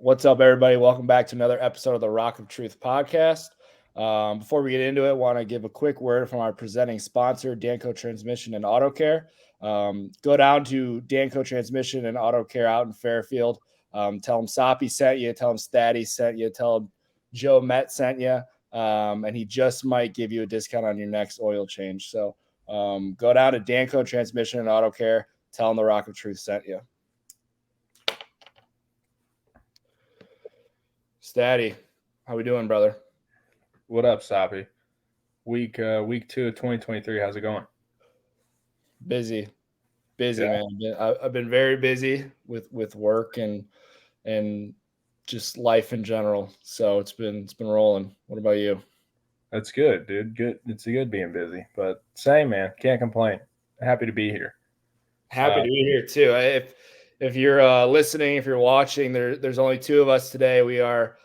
What's up, everybody? Welcome back to another episode of the Rock of Truth podcast. Before we get into it, want to give a quick word from our presenting sponsor, Danco Transmission and Auto Care. Go down to Danco Transmission and Auto Care out in Fairfield. Tell them Soppy sent you. Tell them Stady sent you. Tell them Joe Met sent you. And he just might give you a discount on your next oil change. So go down to Danco Transmission and Auto Care. Tell them the Rock of Truth sent you. Stady, how we doing, brother? What up, Soppy? Week 2 of 2023. How's it going? Busy, man. I've been very busy with work and just life in general. So it's been rolling. What about you? That's good, dude. Good. It's good being busy, but same, man. Can't complain. Happy to be here. Happy to be here too. If you're listening, if you're watching, there's only two of us today. We are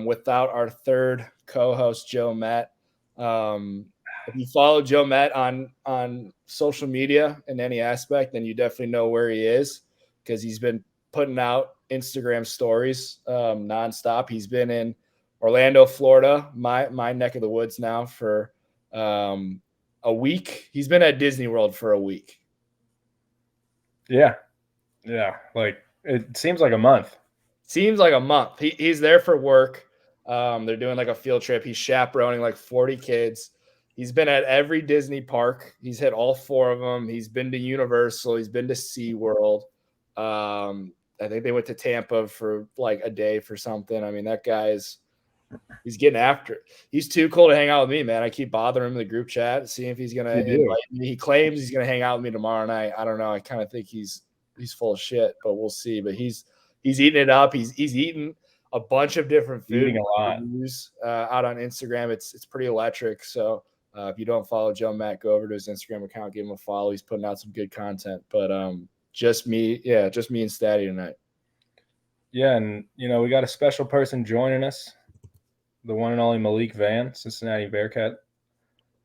without our third co-host, Joe Met. If you follow Joe Met on social media in any aspect, then you definitely know where he is because he's been putting out Instagram stories nonstop. He's been in Orlando, Florida, my neck of the woods now for a week. He's been at Disney World for a week. Yeah. Like it seems like a month. He's there for work. They're doing like a field trip. He's chaperoning like 40 kids. He's been at every Disney park. He's hit all four of them. He's been to Universal. He's been to SeaWorld. I think they went to Tampa for like a day for something. I mean, that guy's he's getting after it. He's too cool to hang out with me, man. I keep bothering him in the group chat, seeing if he's gonna invite me. He claims he's gonna hang out with me tomorrow night. I don't know. I kind of think he's full of shit, but we'll see. But he's eating it up. He's eating a bunch of different food out on Instagram. It's pretty electric. So if you don't follow Joe Matt, go over to his Instagram account, give him a follow. He's putting out some good content. But just me and Stady tonight. Yeah, and we got a special person joining us. The one and only Malik Vann, Cincinnati Bearcat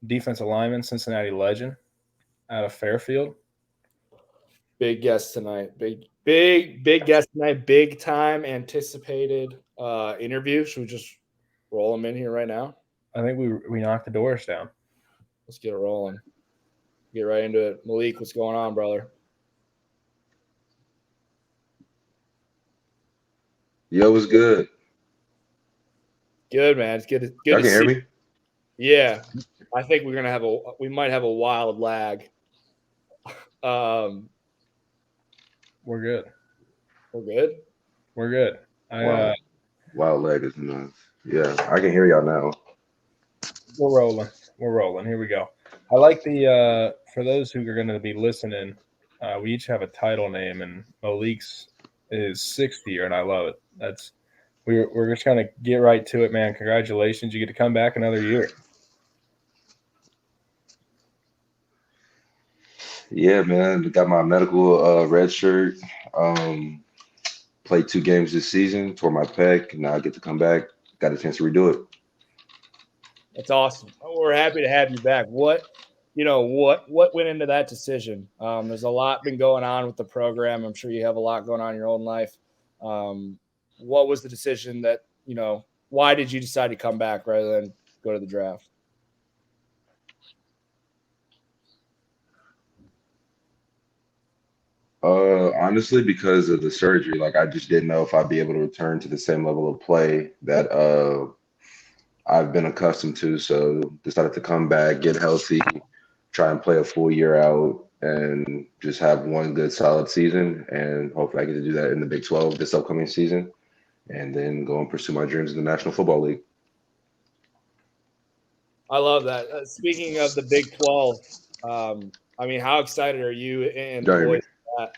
defensive lineman, Cincinnati legend out of Fairfield. Big guest tonight. Big guest tonight. Big time anticipated interview. Should we just roll him in here right now? I think we knocked the doors down. Let's get it rolling. Get right into it. Malik, what's going on, brother? Yo, what's good? Good, man. It's good. Y'all can hear me? Yeah, I think we might have a wild lag. We're good. We're good. Wild lag is nuts. Yeah, I can hear y'all now. We're rolling. Here we go. I like the for those who are going to be listening, we each have a title name, and Malik's is 60 year, and I love it. We're just going to get right to it, man. Congratulations. You get to come back another year. Yeah, man. Got my medical red shirt. Played 2 games this season, tore my pec. Now I get to come back. Got a chance to redo it. That's awesome. We're happy to have you back. What went into that decision? There's a lot been going on with the program. I'm sure you have a lot going on in your own life. What was the decision that, why did you decide to come back rather than go to the draft? Honestly, because of the surgery, like I just didn't know if I'd be able to return to the same level of play that I've been accustomed to. So decided to come back, get healthy, try and play a full year out, and just have one good solid season. And hopefully I get to do that in the Big 12 this upcoming season, and then go and pursue my dreams in the National Football League. I love that. Speaking of the Big 12, I mean, how excited are you and the boys for that?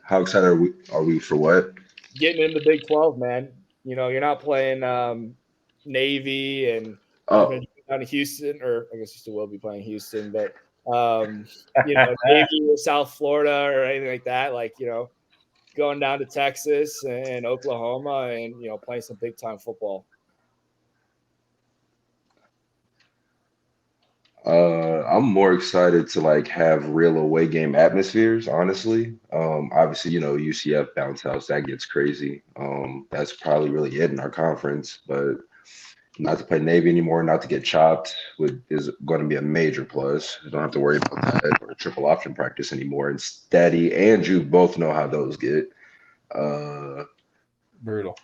How excited are we for what? Getting in the Big 12, man. You're not playing Navy and down in Houston, or I guess you still will be playing Houston, but Navy or South Florida or anything like that. Like, going down to Texas and Oklahoma and, playing some big time football. I'm more excited to like have real away game atmospheres, honestly. Obviously, UCF bounce house, that gets crazy. That's probably really it in our conference, but not to play Navy anymore, not to get chopped is going to be a major plus. You don't have to worry about that or triple option practice anymore. And Steady and Juke both know how those get. Uh, Brutal.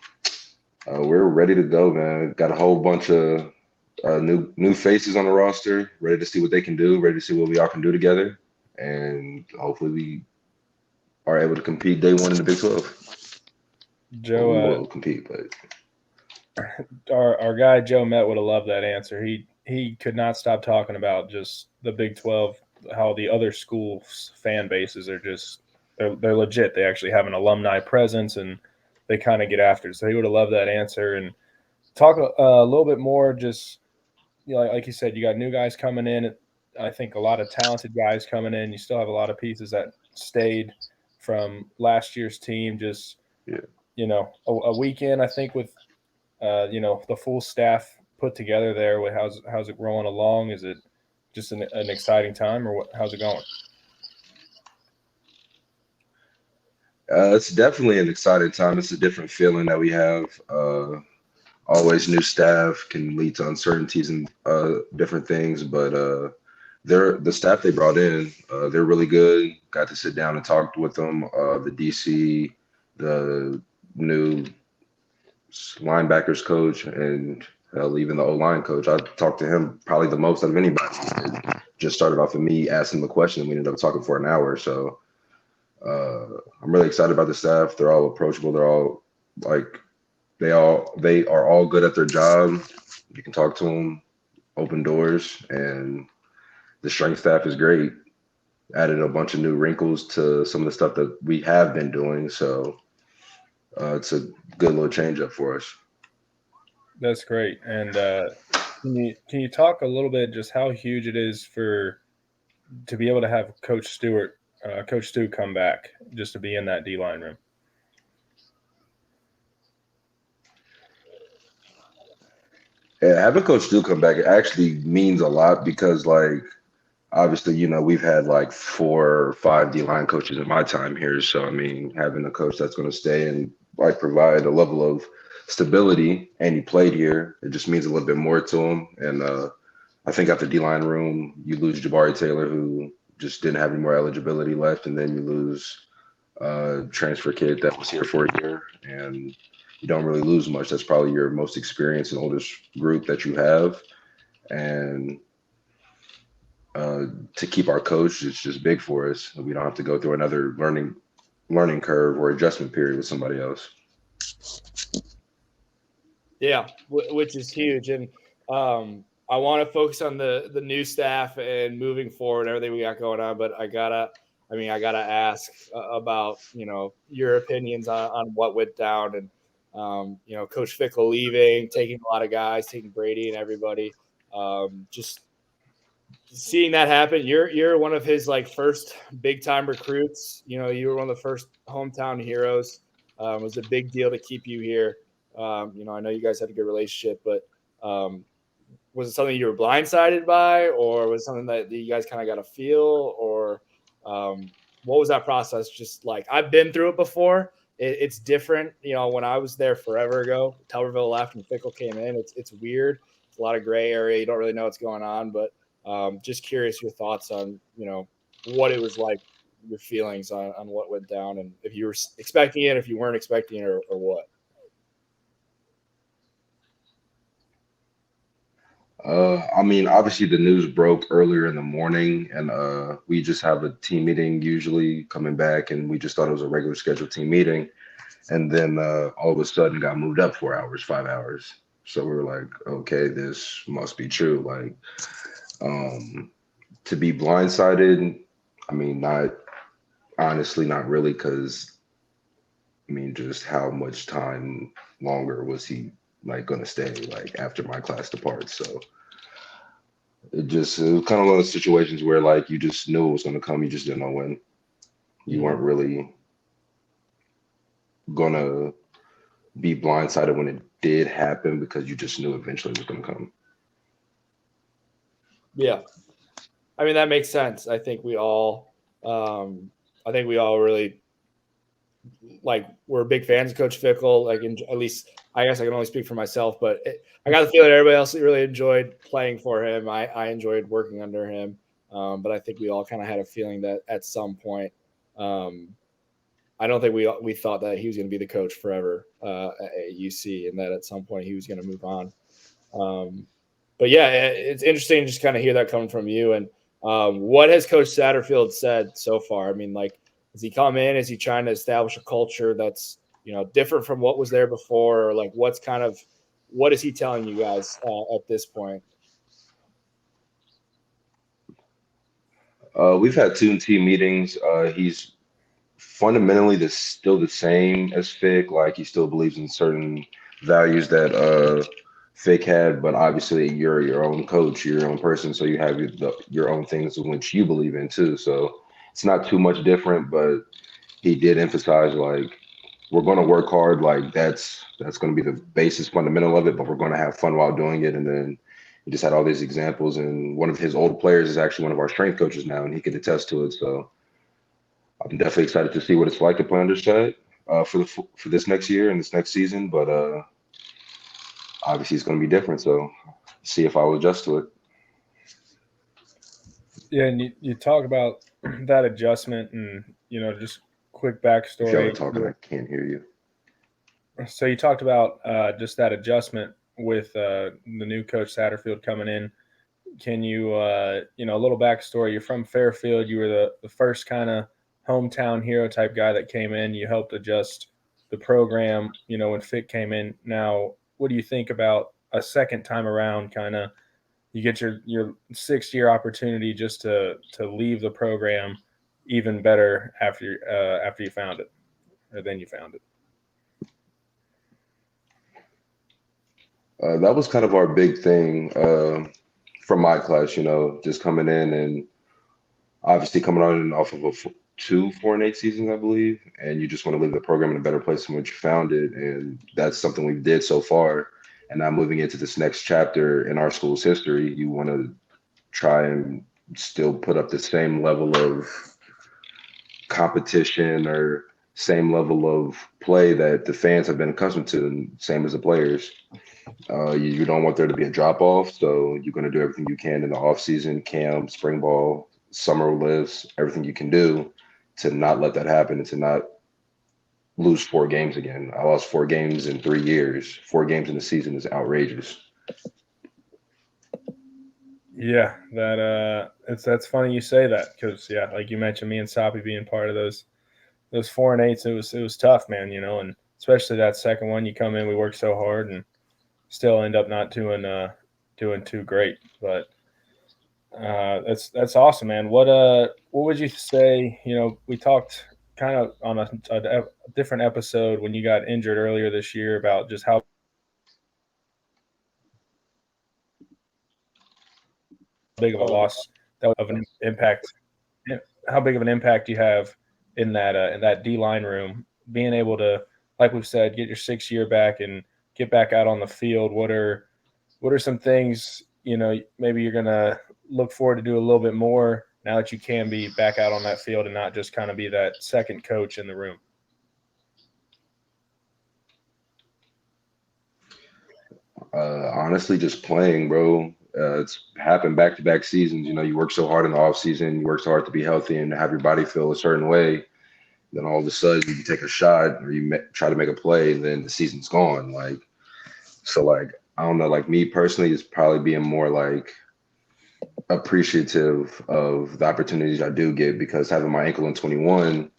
we're ready to go, man. Got a whole bunch of new faces on the roster, ready to see what they can do, ready to see what we all can do together, and hopefully we are able to compete day one in the Big 12. Well, we Joe, will compete, but our guy Joe Met would have loved that answer. He could not stop talking about just the Big 12, how the other schools' fan bases are just they're legit. They actually have an alumni presence and they kind of get after it. So he would have loved that answer and talk a little bit more. Just like you said, you got new guys coming in. I think a lot of talented guys coming in. You still have a lot of pieces that stayed from last year's team. Just yeah. A weekend I think with the full staff put together there. How's it rolling along? Is it just an exciting time, or how's it going? It's definitely an exciting time. It's a different feeling that we have. Always new staff can lead to uncertainties and different things, but the staff they brought in, they're really good. Got to sit down and talk with them. The DC, the new linebackers coach, and hell, even the O-line coach. I talked to him probably the most out of anybody. It just started off with me asking him a question. We ended up talking for an hour. So I'm really excited about the staff. They're all approachable. They're all like they are all good at their job. You can talk to them, open doors, and the strength staff is great. Added a bunch of new wrinkles to some of the stuff that we have been doing. So it's a good little change up for us. That's great. And can you talk a little bit just how huge it is to be able to have Coach Stu come back just to be in that D line room? Yeah, having Coach Stu come back, it actually means a lot because, like, obviously, we've had like 4 or 5 D line coaches in my time here. So, I mean, having a coach that's going to stay and like provide a level of stability, and he played here, it just means a little bit more to him. And I think at the D line room, you lose Jabari Taylor, who just didn't have any more eligibility left, and then you lose transfer kid that was here for a year, and you don't really lose much. That's probably your most experienced and oldest group that you have, and to keep our coach, it's just big for us. We don't have to go through another learning curve or adjustment period with somebody else. Yeah, which is huge. And I want to focus on the new staff and moving forward, everything we got going on. But I gotta ask about your opinions on what went down, and Coach Fickell leaving, taking a lot of guys, taking Brady and everybody. Just seeing that happen. You're one of his like first big time recruits. You were one of the first hometown heroes. It was a big deal to keep you here. I know you guys had a good relationship, but was it something you were blindsided by, or was it something that you guys kind of got a feel, or what was that process just like? I've been through it before. It's different. When I was there forever ago, Tuberville left and Fickell came in. It's weird. It's a lot of gray area. You don't really know what's going on, but just curious your thoughts on, what it was like, your feelings on what went down, and if you were expecting it, if you weren't expecting it, or what. I mean, obviously the news broke earlier in the morning, and we just have a team meeting usually coming back, and we just thought it was a regular scheduled team meeting, and then all of a sudden got moved up 4 hours, 5 hours. So we were like, okay, this must be true. Like, to be blindsided, I mean, not honestly, not really, because I mean, just how much time longer was he like going to stay like after my class departs? So it was kind of one of those situations where like you just knew it was going to come, you just didn't know when. You weren't really gonna be blindsided when it did happen because you just knew eventually it was going to come. Yeah. I mean, that makes sense. I think we all really we're big fans of Coach Fickell. Like, at least I guess I can only speak for myself, but I got the feeling everybody else really enjoyed playing for him. I enjoyed working under him, but I think we all kind of had a feeling that at some point, I don't think we thought that he was going to be the coach forever at UC, and that at some point he was going to move on. But yeah, it's interesting to just kind of hear that coming from you. And what has Coach Satterfield said so far? I mean, like, has he come in? Is he trying to establish a culture that's, different from what was there before? Or like, what is he telling you guys at this point? We've had 2 team meetings. He's fundamentally still the same as Fick. Like, he still believes in certain values that Fick had, but obviously you're your own coach, you're your own person, so you have your own things in which you believe in too. So it's not too much different, but he did emphasize, like, we're going to work hard. Like, that's going to be the basis fundamental of it, but we're going to have fun while doing it. And then he just had all these examples, and one of his old players is actually one of our strength coaches now, and he could attest to it. So I'm definitely excited to see what it's like to play under Shad for this next year and this next season. But obviously it's going to be different. So see if I will adjust to it. Yeah, and you talk about that adjustment, and just quick backstory. If y'all are talking, I can't hear you. So you talked about just that adjustment with the new coach Satterfield coming in. Can you, a little backstory? You're from Fairfield. You were the first kind of hometown hero type guy that came in. You helped adjust the program, when Fick came in. Now, what do you think about a second time around? Kind of, you get your 6-year opportunity just to leave the program even better after you found it, or then you found it. That was kind of our big thing from my class, just coming in and obviously coming on and off of 2 4-8 seasons, I believe, and you just want to leave the program in a better place than what you found it, and that's something we did so far. And now moving into this next chapter in our school's history, you want to try and still put up the same level of competition or same level of play that the fans have been accustomed to, and same as the players. You don't want there to be a drop off, so you're going to do everything you can in the off season, camp, spring ball, summer lifts, everything you can do to not let that happen and to not lose 4 games again. I lost 4 games in 3 years. 4 games in the season is outrageous. Yeah, that's funny you say that, because like you mentioned, me and Soppy being part of those 4-8s, it was tough, man. And especially that second one, you come in, we worked so hard and still end up not doing too great. But that's awesome, man. What would you say? We talked kind of on a different episode when you got injured earlier this year about just how big of a loss that of an impact, how big of an impact you have in that D-line room, being able to, like we've said, get your 6th year back and get back out on the field. What are some things, maybe you're going to look forward to do a little bit more now that you can be back out on that field and not just kind of be that second coach in the room? Honestly, just playing, bro. It's happened back-to-back seasons. You work so hard in the off season, you work so hard to be healthy and have your body feel a certain way. Then all of a sudden you take a shot or you try to make a play, and then the season's gone. Like, so, like, I don't know. Like, me personally, is probably being more like appreciative of the opportunities I do get, because having my ankle in 21,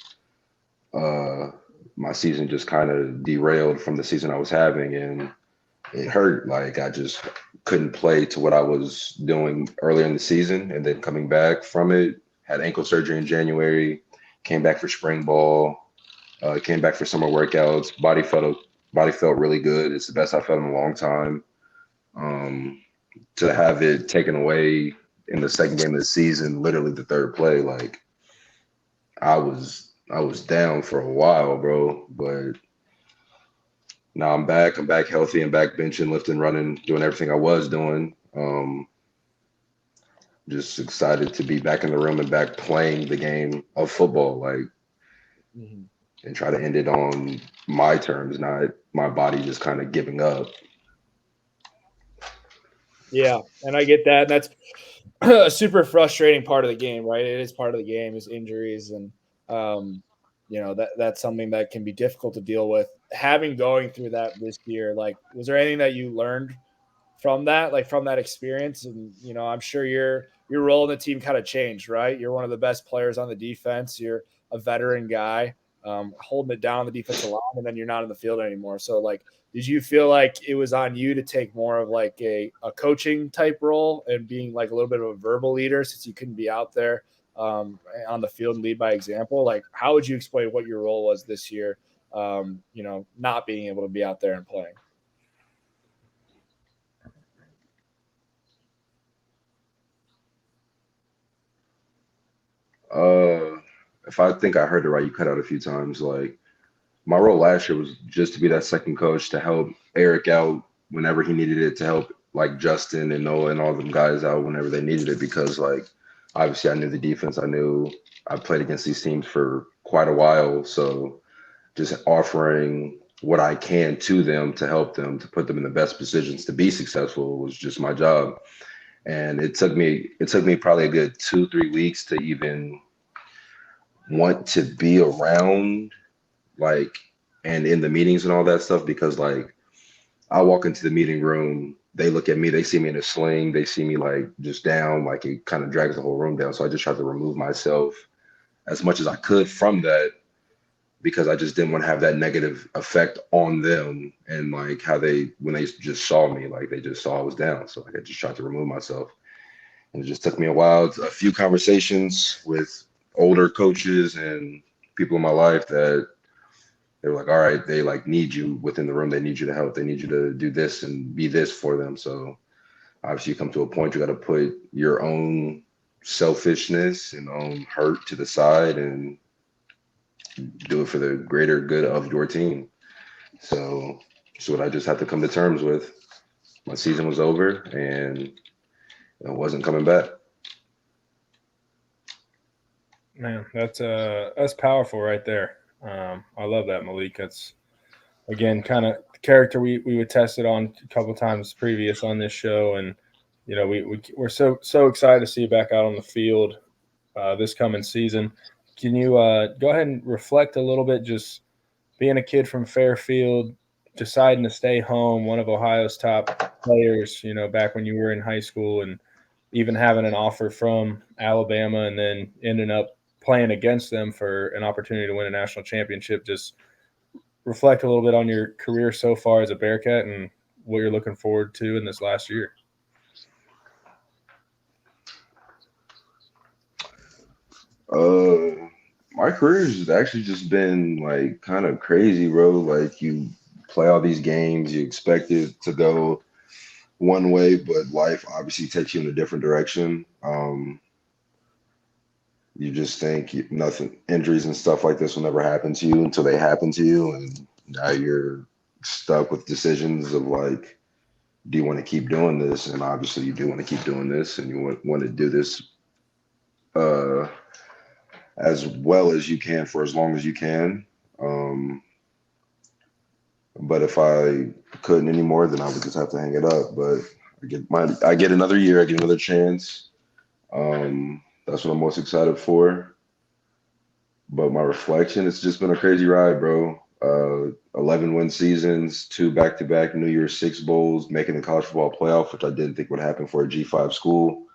my season just kind of derailed from the season I was having, and it hurt. Like, I just couldn't play to what I was doing earlier in the season, and then coming back from it, had ankle surgery in January, came back for spring ball, came back for summer workouts. Body felt really good. It's the best I felt in a long time. To have it taken away in the second game of the season, literally the 3rd play, like, I was down for a while, bro. But now I'm back. I'm back healthy and back benching, lifting, running, doing everything I was doing. just excited to be back in the room and back playing the game of football, like, and try to end it on my terms, not my body just kind of giving up. Yeah, and I get that. And that's a super frustrating part of the game, right? It is part of the game is injuries, and that's something that can be difficult to deal with. Having going through that this year, like, was there anything that you learned from that, like from that experience? And I'm sure your role in the team kind of changed, right? You're one of the best players on the defense. You're a veteran guy, holding it down the defensive line, and then you're not in the field anymore. So, like, did you feel like it was on you to take more of like a coaching type role and being like a little bit of a verbal leader since you couldn't be out there on the field and lead by example? Like, how would you explain what your role was this year? Not being able to be out there and playing. If I think I heard it right, you cut out a few times. Like, my role last year was just to be that second coach to help Eric out whenever he needed it, to help like Justin and Noah and all them guys out whenever they needed it. Because like obviously I knew the defense, I played against these teams for quite a while, so just offering what I can to them to help them to put them in the best positions to be successful was just my job. And it took me probably a good 2-3 weeks to even want to be around, like, and in the meetings and all that stuff, because like I walk into the meeting room, they look at me, they see me in a sling, they see me like just down, like it kind of drags the whole room down. So I just tried to remove myself as much as I could from that, because I just didn't want to have that negative effect on them, and like how when they just saw me, like they just saw I was down. So like I just tried to remove myself. And it just took me a while, a few conversations with older coaches and people in my life that they were like, all right, they like need you within the room. They need you to help. They need you to do this and be this for them. So obviously you come to a point, you got to put your own selfishness and own hurt to the side and do it for the greater good of your team. So that's what I just had to come to terms with. My season was over and it wasn't coming back. Man, that's powerful right there. I love that, Malik. That's again kind of character we would test it on a couple times previous on this show, and we're so excited to see you back out on the field this coming season. Can you go ahead and reflect a little bit, just being a kid from Fairfield, deciding to stay home, one of Ohio's top players, back when you were in high school, and even having an offer from Alabama and then ending up playing against them for an opportunity to win a national championship. Just reflect a little bit on your career so far as a Bearcat and what you're looking forward to in this last year. My career has actually just been like kind of crazy, bro. Like you play all these games, you expect it to go one way, but life obviously takes you in a different direction. You just think nothing, injuries and stuff like this will never happen to you until they happen to you, and now you're stuck with decisions of like, do you want to keep doing this? And obviously, you do want to keep doing this, and you want to do this uh, as well as you can for as long as you can. But if I couldn't anymore, then I would just have to hang it up. But I get another year, I get another chance. That's what I'm most excited for. But my reflection, it's just been a crazy ride, bro. 11 win seasons, 2 back-to-back New Year's Six bowls, making the college football playoff, which I didn't think would happen for a G5 school.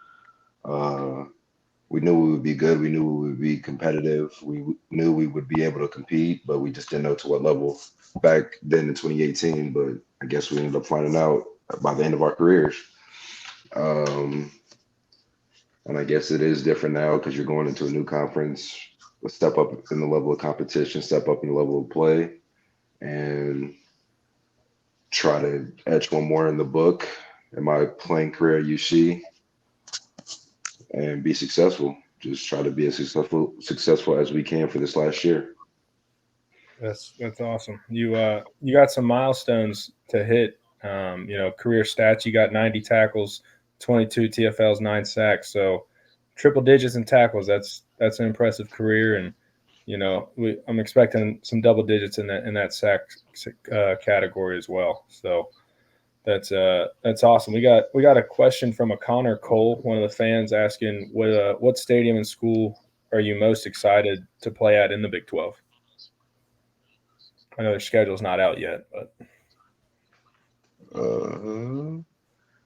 We knew we would be good. We knew we would be competitive. We knew we would be able to compete, but we just didn't know to what level back then in 2018. But I guess we ended up finding out by the end of our careers. And I guess it is different now because you're going into a new conference, a step up in the level of competition, step up in the level of play, and try to etch one more in the book in my playing career at UC and be successful. Just try to be as successful as we can for this last year. That's awesome. You got some milestones to hit. Career stats. You got 90 tackles, 22 TFLs, 9 sacks. So triple digits in tackles. That's an impressive career, and I'm expecting some double digits in that sack category as well. So that's awesome. We got a question from a Connor Cole, one of the fans, asking what stadium and school are you most excited to play at in the Big 12? I know their schedule's not out yet, but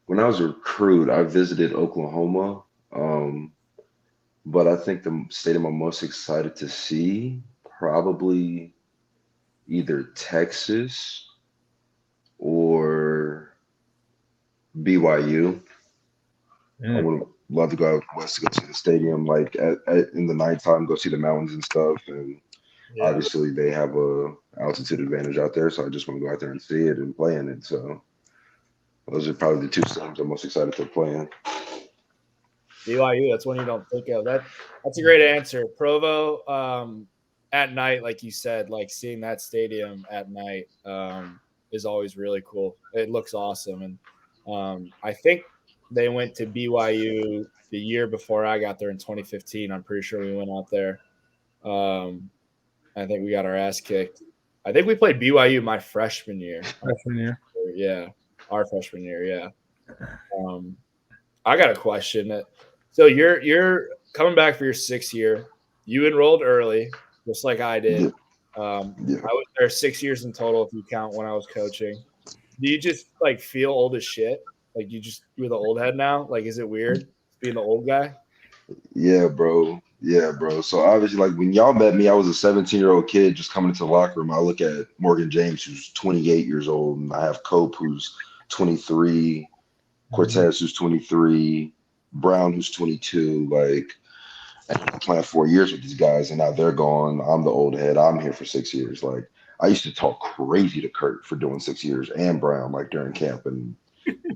when I was a recruit, I visited Oklahoma. But I think the stadium I'm most excited to see probably either Texas or BYU. I would love to go out west to go see the stadium, like in the nighttime, go see the mountains and stuff. And obviously they have a altitude advantage out there, so I just want to go out there and see it and play in it. So those are probably the two stadiums I'm most excited to play in. BYU, that's one you don't think of. That's a great answer. Provo, at night, like you said, like seeing that stadium at night is always really cool. It looks awesome. And I think they went to BYU the year before I got there in 2015. I'm pretty sure we went out there. I think we got our ass kicked. I think we played BYU my freshman year. Yeah, our freshman year, yeah. I got a question. So you're coming back for your 6th year. You enrolled early, just like I did. I was there 6 years in total if you count when I was coaching. Do you just like feel old as shit? Like you're the old head now? Like, is it weird being the old guy? Yeah, bro. So obviously, like when y'all met me, I was a 17-year-old kid just coming into the locker room. I look at Morgan James, who's 28 years old, and I have Cope, who's 23, Cortez, who's 23, Brown, who's 22. Like, and I'm playing 4 years with these guys, and now they're gone. I'm the old head. I'm here for 6 years. Like, I used to talk crazy to Kurt for doing 6 years and Brown, like during camp, and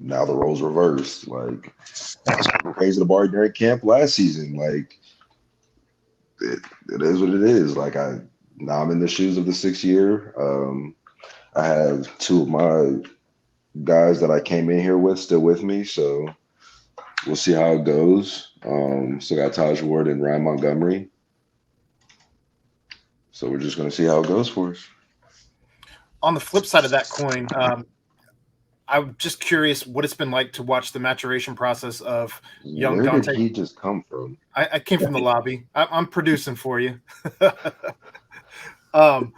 now the roles reversed. Like, I was going crazy to Barry during camp last season. Like, it is what it is. Like, now I'm in the shoes of the 6th year. I have 2 of my guys that I came in here with still with me, so we'll see how it goes. Still got Taj Ward and Ryan Montgomery. So we're just going to see how it goes for us. On the flip side of that coin, I'm just curious what it's been like to watch the maturation process of young Dante. Where did he just come from? I came from the lobby. I'm producing for you. But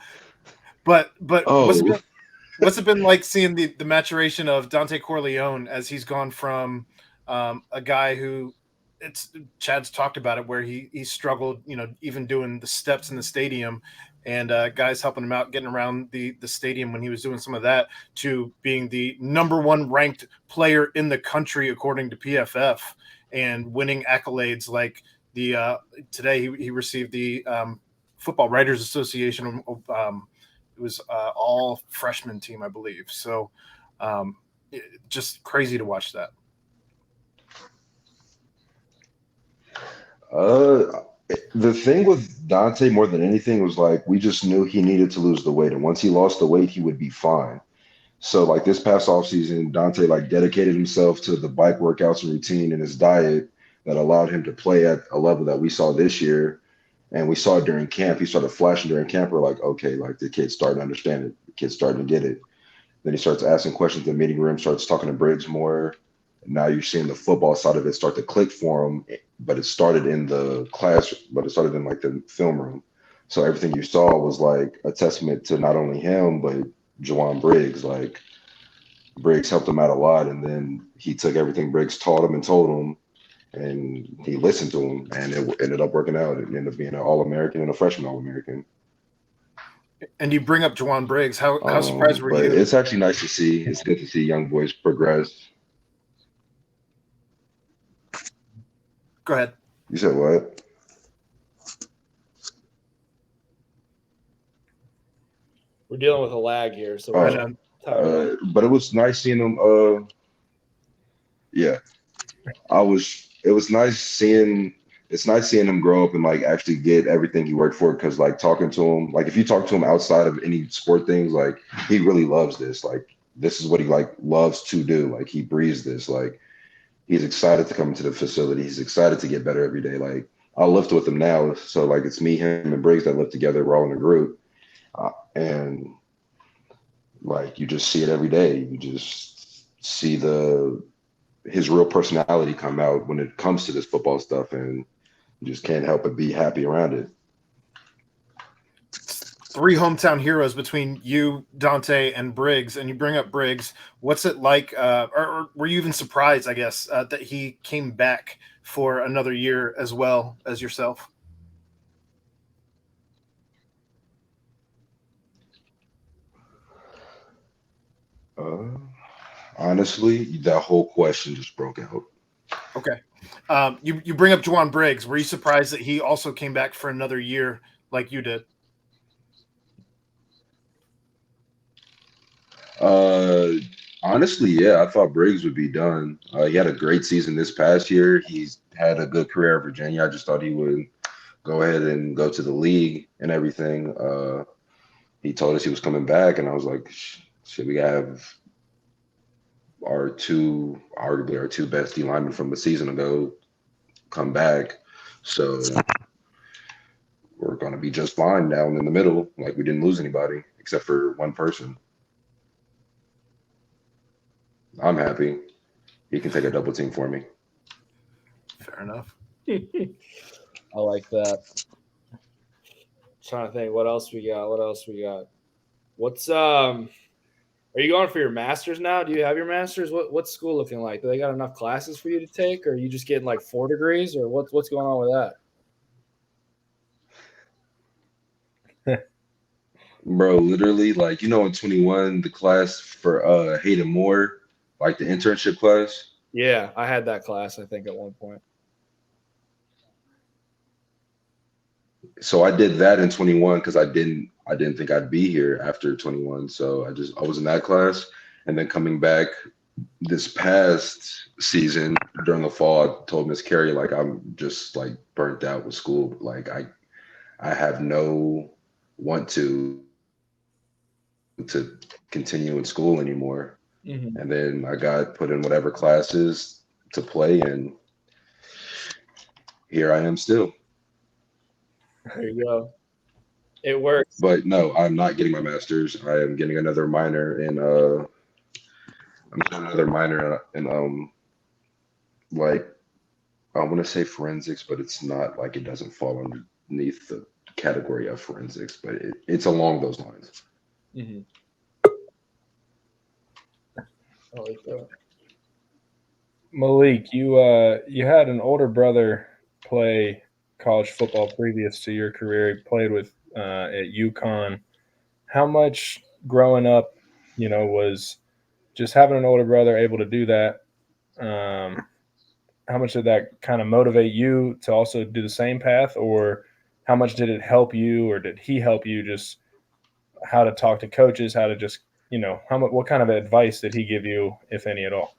what's it been like seeing the maturation of Dante Corleone as he's gone from a guy who Chad's talked about it, where he struggled, even doing the steps in the stadium, and guys helping him out, getting around the stadium when he was doing some of that, to being the #1 ranked player in the country according to PFF and winning accolades like today he received the Football Writers Association. It was all freshman team, I believe. So just crazy to watch that. The thing with Dante more than anything was like we just knew he needed to lose the weight, and once he lost the weight, he would be fine. So like this past offseason, Dante like dedicated himself to the bike workouts and routine and his diet that allowed him to play at a level that we saw this year. And we saw it during camp. He started flashing during camp. We're like, okay, like the kid's starting to understand it. The kid's starting to get it. Then he starts asking questions in the meeting room, starts talking to Briggs more. Now you're seeing the football side of it start to click for him, but it started in the class, but it started in like the film room. So everything you saw was like a testament to not only him, but Juwan Briggs. Like Briggs helped him out a lot. And then he took everything Briggs taught him and told him, and he listened to him, and it ended up working out. It ended up being an All-American and a freshman All-American. And you bring up Juwan Briggs. How surprised were you? It's actually nice to see. It's good to see young boys progress. Go ahead. You said what? We're dealing with a lag here, so but it was nice seeing him. It was nice seeing. It's nice seeing him grow up and like actually get everything he worked for. Because like talking to him, like if you talk to him outside of any sport things, like he really loves this. Like this is what he like loves to do. Like he breathes this. Like he's excited to come into the facility. He's excited to get better every day. Like I'll lift with him now. So like it's me, him, and Briggs that lift together. We're all in a group, and like you just see it every day. You just see his real personality come out when it comes to this football stuff, and you just can't help but be happy around it. 3 hometown heroes between you, Dante, and Briggs, and you bring up Briggs. What's it like, or were you even surprised, I guess, that he came back for another year as well as yourself? Honestly, that whole question just broke out. Okay. You bring up Juwan Briggs. Were you surprised that he also came back for another year like you did? Honestly, yeah, I thought Briggs would be done. He had a great season this past year. He's had a good career at Virginia. I just thought he would go ahead and go to the league and everything. He told us he was coming back, and I was like, should we have arguably our two best D linemen from the season ago come back? So we're going to be just fine down in the middle. Like we didn't lose anybody except for one person. I'm happy. He can take a double team for me. Fair enough. I like that. Trying to think what else we got. What's are you going for your masters now? Do you have your masters? What's school looking like? Do they got enough classes for you to take, or are you just getting like 4 degrees, or what's going on with that? Bro, literally, like in 21, the class for Hayden Moore, like the internship class. Yeah, I had that class, I think, at one point. So I did that in 21 because I didn't think I'd be here after 21. So I was in that class, and then coming back this past season during the fall, I told Miss Carey like I'm just like burnt out with school. Like I have no want to continue in school anymore. Mm-hmm. And then I got put in whatever classes to play, and here I am still. There you go. It works. But no, I'm not getting my master's. I am getting another minor in like I want to say forensics, but it's not, like it doesn't fall underneath the category of forensics, but it's along those lines. Mm-hmm. I like that. Malik, you had an older brother play college football previous to your career. He played with at UConn. How much growing up, was just having an older brother able to do that? How much did that kind of motivate you to also do the same path, or how much did it help you, or did he help you just how to talk to coaches, how to just, what kind of advice did he give you, if any at all?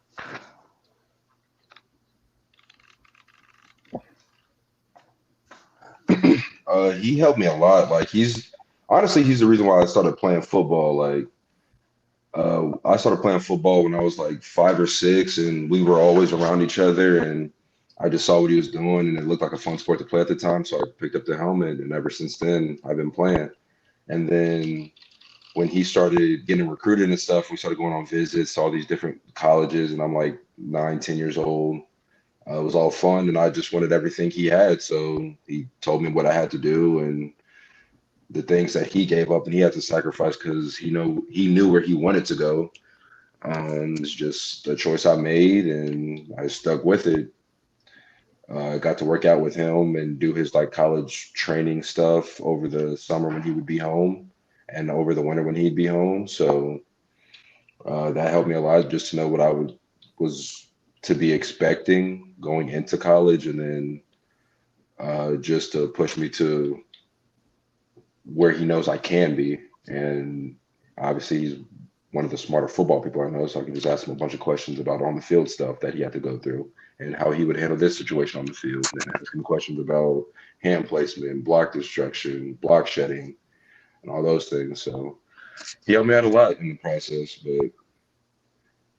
He helped me a lot. Like he's the reason why I started playing football. Like I started playing football when I was like 5 or 6, and we were always around each other. And I just saw what he was doing, and it looked like a fun sport to play at the time. So I picked up the helmet, and ever since then, I've been playing. And then when he started getting recruited and stuff, we started going on visits to all these different colleges, and I'm like 9, 10 years old. It was all fun, and I just wanted everything he had. So he told me what I had to do and the things that he gave up and he had to sacrifice because he knew where he wanted to go. It's just a choice I made, and I stuck with it. Got to work out with him and do his like college training stuff over the summer when he would be home, and over the winter when he'd be home. So that helped me a lot, just to know what was to be expecting going into college, and then just to push me to where he knows I can be. And obviously he's one of the smarter football people I know, so I can just ask him a bunch of questions about on the field stuff that he had to go through and how he would handle this situation on the field, and ask him questions about hand placement, block destruction, block shedding, and all those things. So he helped me out a lot in the process, but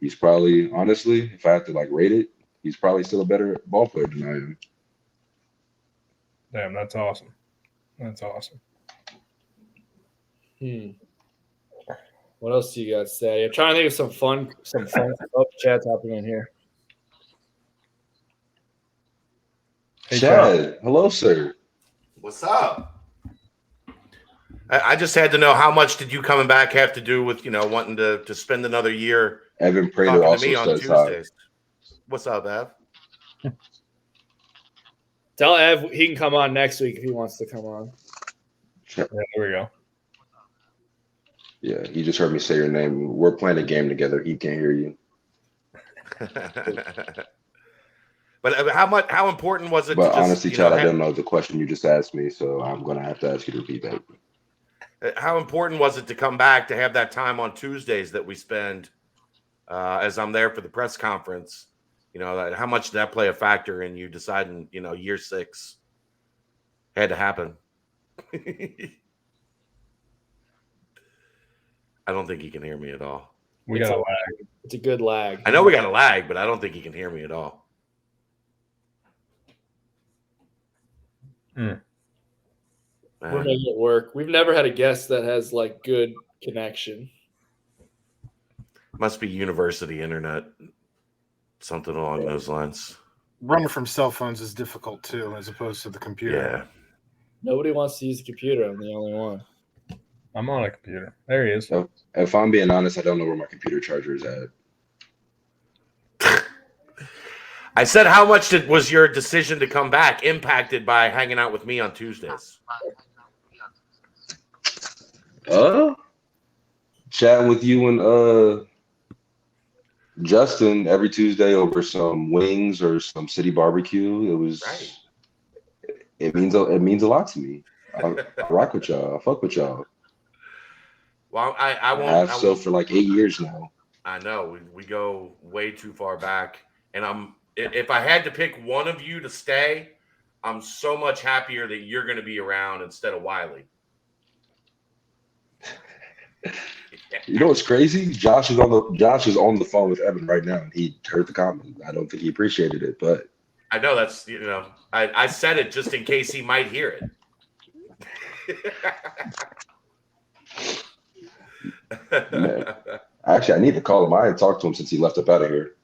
he's probably, honestly, if I have to like rate it, he's probably still a better ball player than I am. Damn, that's awesome. That's awesome. What else do you guys say? I'm trying to think of some fun stuff. Chad's hopping in here. Hey, Chad, hello, sir. What's up? I just had to know, how much did you coming back have to do with, wanting to spend another year Evan Prater talking to also me on says hi. Tuesdays? What's up, Ev? Tell Ev he can come on next week if he wants to come on. Yeah, there we go. Yeah, he just heard me say your name. We're playing a game together. He can't hear you. But how important was it? But to just, honestly, Chad, I don't know the question you just asked me, so I'm going to have to ask you to repeat that. How important was it to come back, to have that time on Tuesdays that we spend as I'm there for the press conference? How much did that play a factor in you deciding, year 6 had to happen? I don't think he can hear me at all. We got a lag. It's a good lag. I know we got a lag, but I don't think he can hear me at all. We're making it work. We've never had a guest that has like good connection. Must be university internet, something along those lines. Running from cell phones is difficult too, as opposed to the computer. Yeah. Nobody wants to use the computer. I'm the only one. I'm on a computer. There he is. So, if I'm being honest, I don't know where my computer charger is at. I said, how much was your decision to come back impacted by hanging out with me on Tuesdays? Chatting with you and Justin every Tuesday over some wings or some city barbecue. It was Right. It means a lot to me. I rock with y'all. I fuck with y'all. Well, I won't. I have so for like 8 years now. I know we go way too far back, and if I had to pick one of you to stay, I'm so much happier that you're going to be around instead of Wiley. You know what's crazy? Josh is on the phone with Evan right now, and he heard the comment. I don't think he appreciated it, but I know that's I said it just in case he might hear it. Man. Actually, I need to call him. I hadn't talked to him since he left up out of here.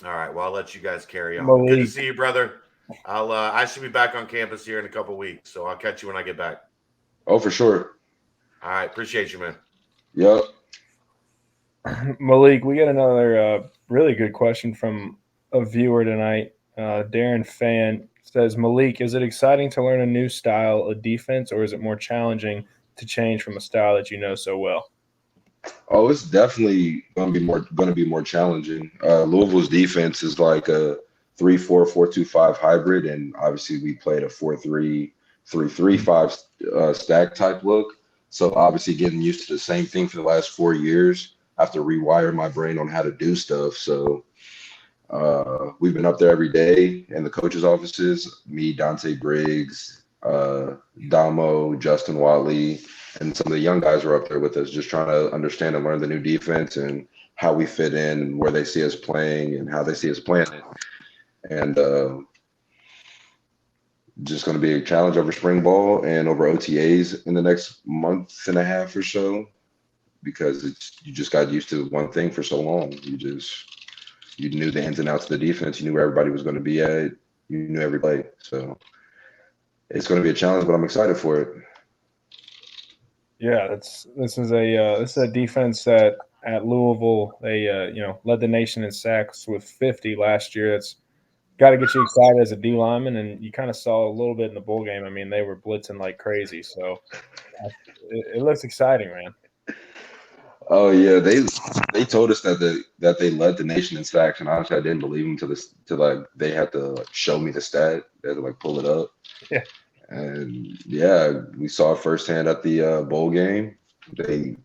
All right, well, I'll let you guys carry on. Malik. Good to see you, brother. I should be back on campus here in a couple weeks, so I'll catch you when I get back. Oh, for sure. All right, appreciate you, man. Yep. Malik, we got another really good question from a viewer tonight. Darren Fan says, Malik, is it exciting to learn a new style of defense, or is it more challenging to change from a style that you know so well? Oh, it's definitely going to be more challenging. Louisville's defense is like a 3-4, 4-2-5 hybrid, and obviously we played a 4-3, 3-3-5 stack type look. So obviously getting used to the same thing for the last 4 years, I have to rewire my brain on how to do stuff. So we've been up there every day in the coaches' offices. Me, Dante Briggs, Damo, Justin Watley, and some of the young guys were up there with us, just trying to understand and learn the new defense and how we fit in and where they see us playing and how they see us playing it. And just going to be a challenge over spring ball and over OTAs in the next month and a half or so, because you just got used to one thing for so long. You knew the ins and outs of the defense. You knew where everybody was going to be at. You knew every play. So it's going to be a challenge, but I'm excited for it. Yeah, this is a defense that at Louisville they led the nation in sacks with 50 last year. That's got to get you excited as a D lineman, and you kind of saw a little bit in the bowl game. I mean, they were blitzing like crazy, so it looks exciting, man. Oh yeah, they told us that they led the nation in sacks, and honestly, I didn't believe them till they had to show me the stat. They had to pull it up. Yeah. And yeah, we saw it firsthand at the bowl game. They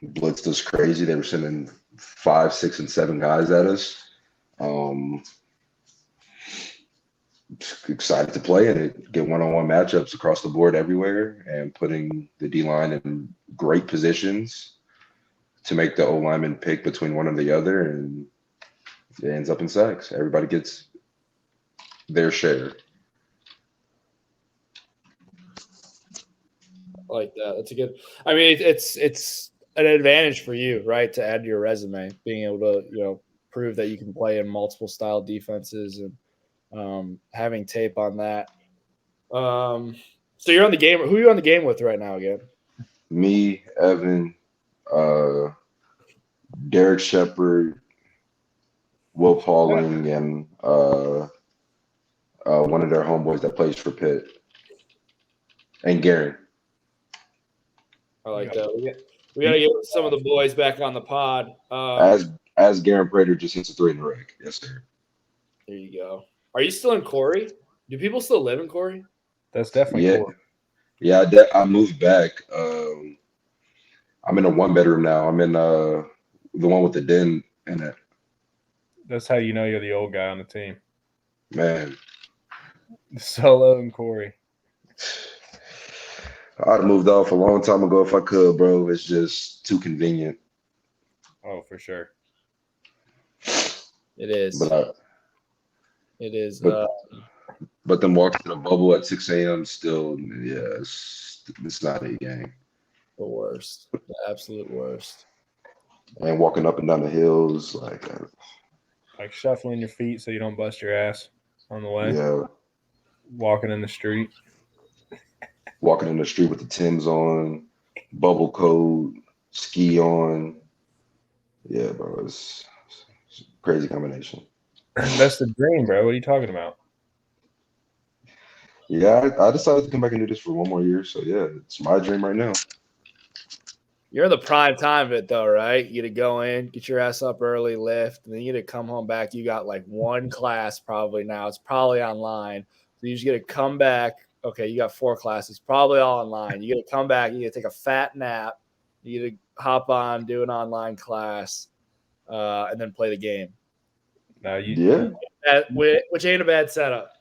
blitzed us crazy. They were sending 5, 6, and 7 guys at us. Excited to play in it, get one-on-one matchups across the board everywhere, and putting the D-line in great positions to make the O-lineman pick between one or the other. And it ends up in sacks. Everybody gets their share. I like that. That's a good. I mean, it's an advantage for you, right, to add to your resume, being able to prove that you can play in multiple style defenses and having tape on that. So you're on the game. Who are you on the game with right now again? Me, Evan, Derek Shepard, Will Pauling, and one of their homeboys that plays for Pitt, and Garen. I like that. We got to get some of the boys back on the pod. As Garen Prater just hits a 3 in the rack. Yes, sir. There you go. Are you still in Corey? Do people still live in Corey? That's definitely Yeah. cool. Yeah, I moved back. I'm in a 1-bedroom now. I'm in the one with the den in it. That's how you know you're the old guy on the team. Man, Solo and Corey. I'd have moved off a long time ago if I could, bro. It's just too convenient. Oh, for sure. It is. It is. But then walking to the bubble at 6 a.m. still, yeah, it's not a game. The worst. The absolute worst. And walking up and down the hills, like shuffling your feet so you don't bust your ass on the way. Yeah. Walking in the street. Walking in the street with the Timbs on, bubble coat, ski on. Yeah, bro, it's a crazy combination. That's the dream, bro. What are you talking about? Yeah, I decided to come back and do this for one more year. So, yeah, it's my dream right now. You're in the prime time of it, though, right? You get to go in, get your ass up early, lift, and then you get to come home back. You got like one class probably now. It's probably online. So you just get to come back. Okay, you got 4 classes, probably all online. You get to come back. You get to take a fat nap. You get to hop on, do an online class, and then play the game. Yeah. Which ain't a bad setup.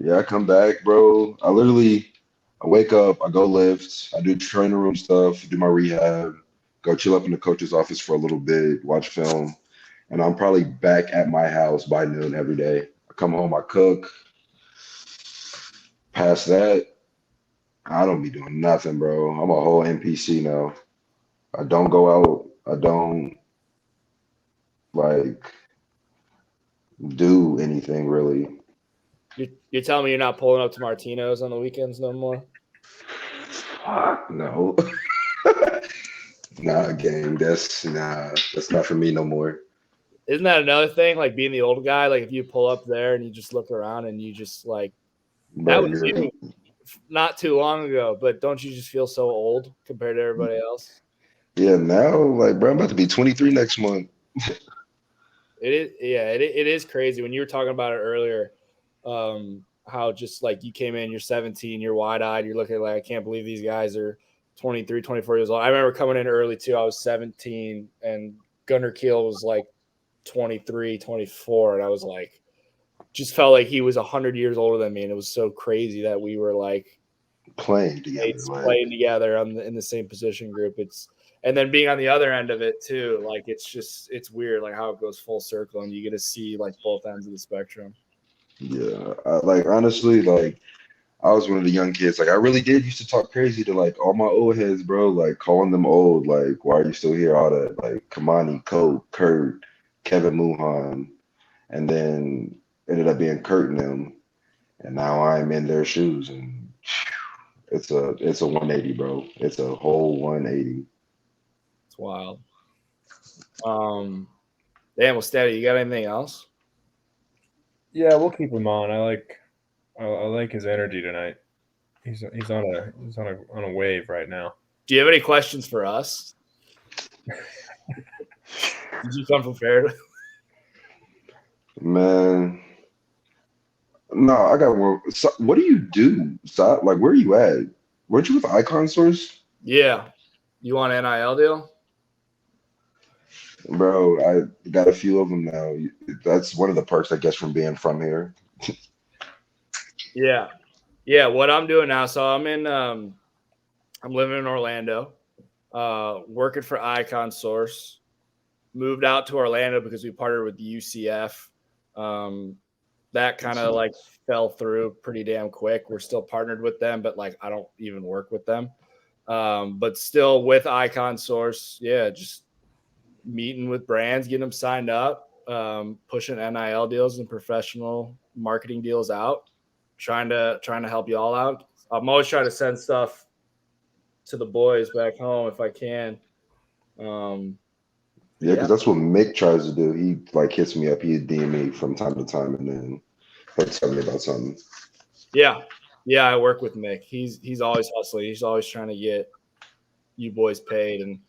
Yeah, I come back, bro. I wake up, I go lift, I do trainer room stuff, do my rehab, go chill up in the coach's office for a little bit, watch film, and I'm probably back at my house by noon every day. I come home, I cook. Past that, I don't be doing nothing, bro. I'm a whole NPC now. I don't go out. I don't do anything really. You're telling me you're not pulling up to Martino's on the weekends no more? Fuck no. Nah, gang. That's not for me no more. Isn't that another thing? Like being the old guy, like if you pull up there and you just look around and you just like Bro, that was you not too long ago, but don't you just feel so old compared to everybody else? Yeah, now bro, I'm about to be 23 next month. It is, yeah, it is crazy when you were talking about it earlier. How just like you came in, you're 17, you're wide-eyed, you're looking like I can't believe these guys are 23, 24 years old. I remember coming in early too. I was 17 and Gunnar Keel was like 23, 24, and I was like, just felt like he was 100 years older than me, and it was so crazy that we were like playing together, playing together in the same position group. And then being on the other end of it too, like it's weird, like how it goes full circle, and you get to see like both ends of the spectrum. Yeah, honestly, I was one of the young kids. I really did used to talk crazy to all my old heads, bro. Calling them old. Why are you still here? All that. Kamani, Cope, Kurt, Kevin Muhan, and then ended up being Kurt and them. And now I'm in their shoes, and it's a 180, bro. It's a whole 180. It's wild. Damn, well, Stady, you got anything else? Yeah, we'll keep him on. I like his energy tonight. He's on a wave right now. Do you have any questions for us? Did you come prepared? Man, no, I got one. So, what do you do? So, where are you at? Weren't you with Icon Source? Yeah. You want an NIL deal? Bro, I got a few of them now. That's one of the perks, I guess, from being from here. Yeah. Yeah, what I'm doing now, so I'm living in Orlando, working for Icon Source. moved out to Orlando because we partnered with UCF. That kind of like fell through pretty damn quick. We're still partnered with them, but like I don't even work with them. But still with Icon Source, yeah, just meeting with brands, getting them signed up, pushing NIL deals and professional marketing deals out, trying to help you all out. I'm always trying to send stuff to the boys back home if I can. Yeah, because that's what Mick tries to do. He like hits me up. He DM me from time to time, and then he'll tell me about something. Yeah, I work with Mick. He's always hustling. He's always trying to get you boys paid, and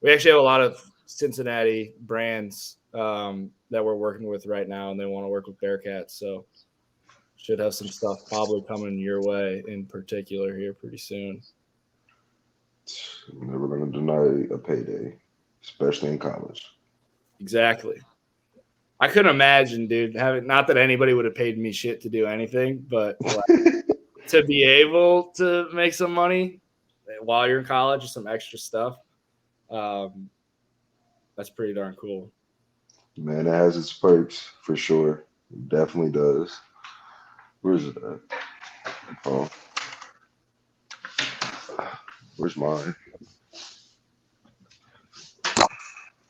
we actually have a lot of Cincinnati brands that we're working with right now, and they want to work with Bearcats. So should have some stuff probably coming your way in particular here pretty soon. I'm never going to deny a payday, especially in college. Exactly. I couldn't imagine, dude, having not that anybody would have paid me shit to do anything, but like, to be able to make some money while you're in college or some extra stuff, that's pretty darn cool. Man, it has its perks for sure. It definitely does. Where's it at? Oh. Where's mine?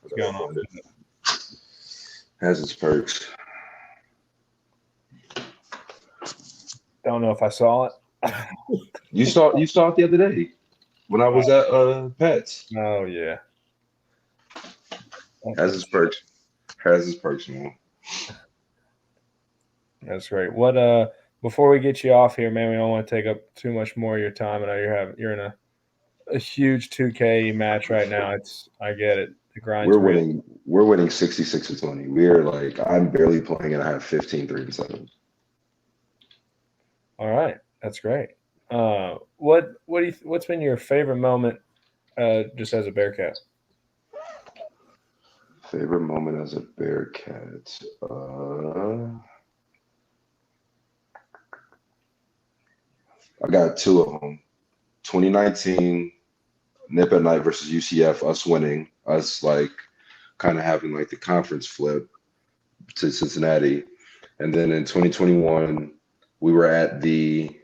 What's going on? Has its perks. Don't know if I saw it. You saw it the other day when I was at Pets. Oh yeah. Has its perks. Has its perks, man. That's great. What before we get you off here, man, we don't want to take up too much more of your time. I know you're in a huge 2K match right now. I get it. The grind's real. We're winning 66-20. We're like I'm barely playing and I have 15 3-7. All right. That's great. What's been your favorite moment just as a Bearcat? Favorite moment as a Bearcat. I got two of them. 2019 Nip at Night versus UCF, us winning, us like kind of having like the conference flip to Cincinnati. And then in 2021, we were at the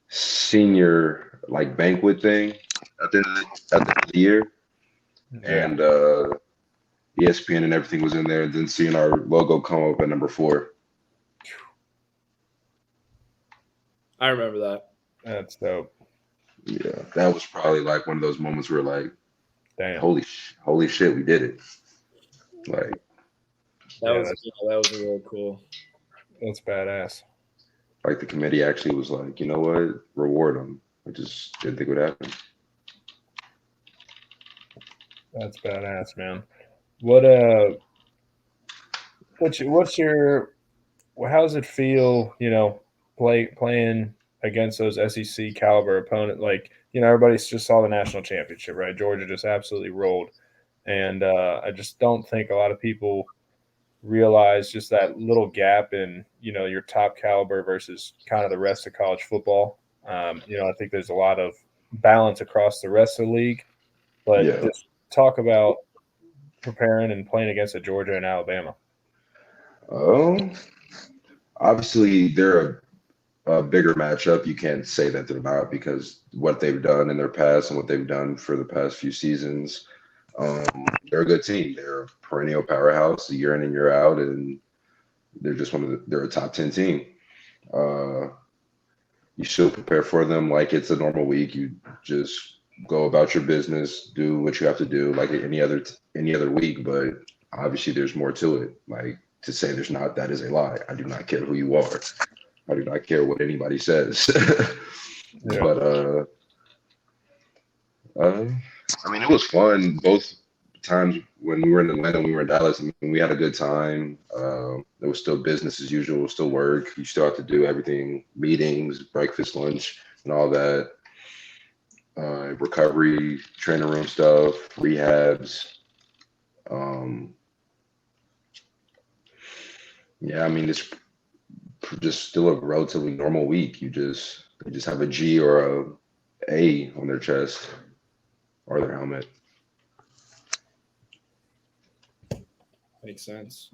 senior like banquet thing at the end of the year. Yeah. And ESPN and everything was in there, and then seeing our logo come up at number 4. I remember that. That's dope. Yeah, that was probably like one of those moments where like, Damn. holy shit, we did it. Like that was really cool. That's badass. Like the committee actually was like, you know what, reward them. I just didn't think it would happen. That's badass, man. How does it feel, playing against those SEC caliber opponent? Like, everybody just saw the national championship, right? Georgia just absolutely rolled. And I just don't think a lot of people realize just that little gap in, your top caliber versus kind of the rest of college football. I think there's a lot of balance across the rest of the league, but just talk about preparing and playing against Georgia and Alabama. Obviously they're a bigger matchup. You can't say that they're not, because what they've done in their past and what they've done for the past few seasons, they're a good team. They're a perennial powerhouse year in and year out, and they're just they're a top 10 team. You should prepare for them like it's a normal week. You just go about your business, do what you have to do like any other week, but obviously there's more to it. Like, to say there's not, that is a lie. I do not care who you are. I do not care what anybody says. Yeah. But I mean, it was fun both times. When we were in Atlanta, we were in Dallas, I mean, we had a good time. It was still business as usual. It was still work. You still have to do everything: meetings, breakfast, lunch, and all that. Recovery, training room stuff, rehabs. Yeah, I mean, it's just still a relatively normal week. They just have a G or a A on their chest or their helmet. Makes sense.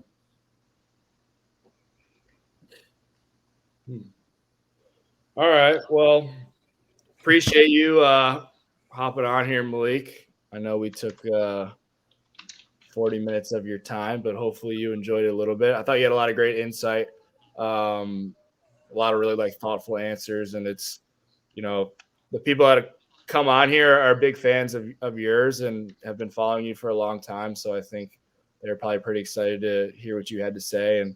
All right. Well, appreciate you hopping on here, Malik. I know we took 40 minutes of your time, but hopefully you enjoyed it a little bit. I thought you had a lot of great insight, a lot of really like thoughtful answers, and it's, you know, the people that come on here are big fans of yours and have been following you for a long time. So I think they're probably pretty excited to hear what you had to say. And,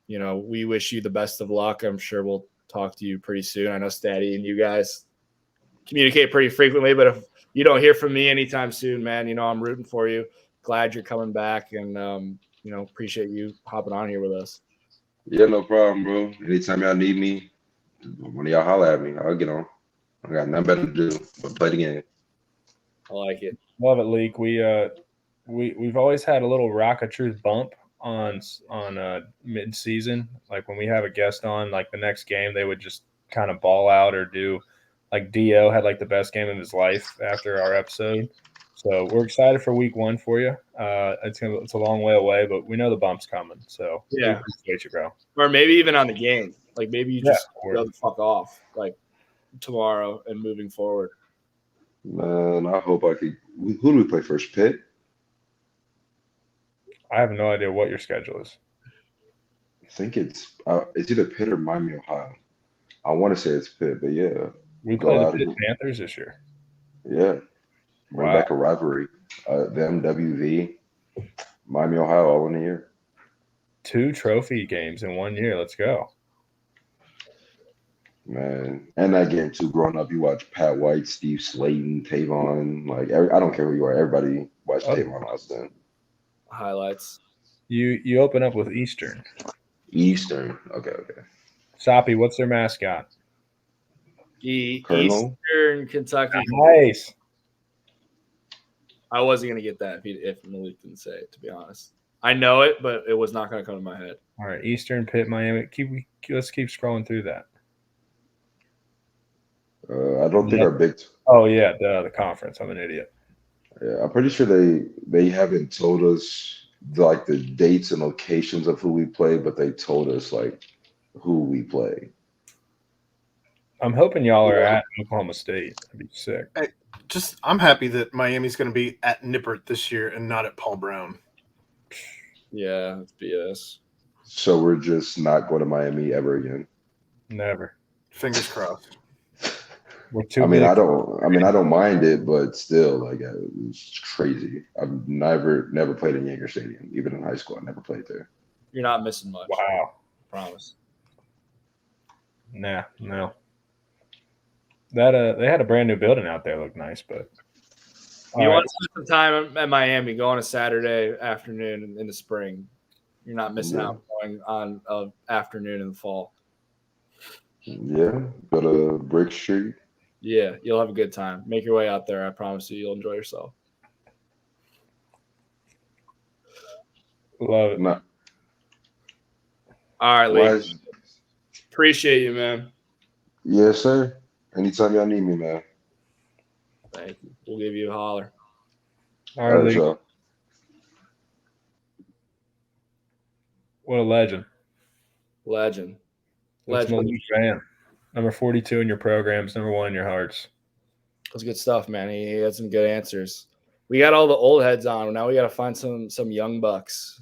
you know, we wish you the best of luck. I'm sure we'll talk to you pretty soon. I know Stady and you guys communicate pretty frequently, but if you don't hear from me anytime soon, man, you know, I'm rooting for you. Glad you're coming back, and, you know, appreciate you hopping on here with us. Yeah, no problem, bro. Anytime y'all need me, one of y'all holler at me. I'll get on. I got nothing better to do but play the game. I like it. Love it, Leak. We've always had a little Rock of Truth bump on mid season. Like when we have a guest on, like the next game, they would just kind of ball out or do like Do had like the best game of his life after our episode. So we're excited for week 1 for you. It's a long way away, but we know the bump's coming. So Yeah, we appreciate you, bro. or maybe even on the game. Like maybe you just or- go the fuck off like tomorrow and moving forward. Man, I hope I could. Who do we play first? Pitt? I have no idea what your schedule is. I think it's either Pitt or Miami, Ohio. I want to say it's Pitt, but yeah. We Go play the out Pitt and- Panthers this year. Yeah. Bring Wow. back a rivalry. Them, WV, Miami, Ohio, all in a year. 2 trophy games in 1 year. Let's go. Man. And that game, too, growing up, you watch Pat White, Steve Slayton, Tavon. Like, I don't care who you are. Everybody watched Tavon Austin. Highlights. You open up with Eastern. Eastern. Okay. Soppy, what's their mascot? Colonel? Eastern Kentucky. Nice. I wasn't gonna get that if Malik didn't say it. To be honest, I know it, but it was not gonna come to my head. All right, Eastern, Pitt, Miami. Let's keep scrolling through that. I don't think our big. Oh yeah, the conference. I'm an idiot. Yeah, I'm pretty sure they haven't told us the dates and locations of who we play, but they told us like who we play. I'm hoping y'all are at Oklahoma State. That'd be sick. I'm happy that Miami's going to be at Nippert this year and not at Paul Brown. Yeah, it's BS. So we're just not going to Miami ever again. Never. Fingers crossed. We're too. I mean, big. I don't mind it, but still, like, it's crazy. I've never played in Yankee Stadium, even in high school. I never played there. You're not missing much. Wow. I promise. Nah, no. That they had a brand new building out there. Looked nice, but You want to spend some time at Miami? Go on a Saturday afternoon in the spring. You're not missing out going on an afternoon in the fall. Yeah, go to Brick Street. Yeah, you'll have a good time. Make your way out there. I promise you, you'll enjoy yourself. love it. No. All right, Lee. Appreciate you, man. Yes, sir. Anytime y'all need me, man. Thank you. We'll give you a holler. All right, Lee. y'all. What a legend. Legend. That's Malik Vann. Number 42 in your programs, number 1 in your hearts. That's good stuff, man. He had some good answers. We got all the old heads on. Now we got to find some young bucks.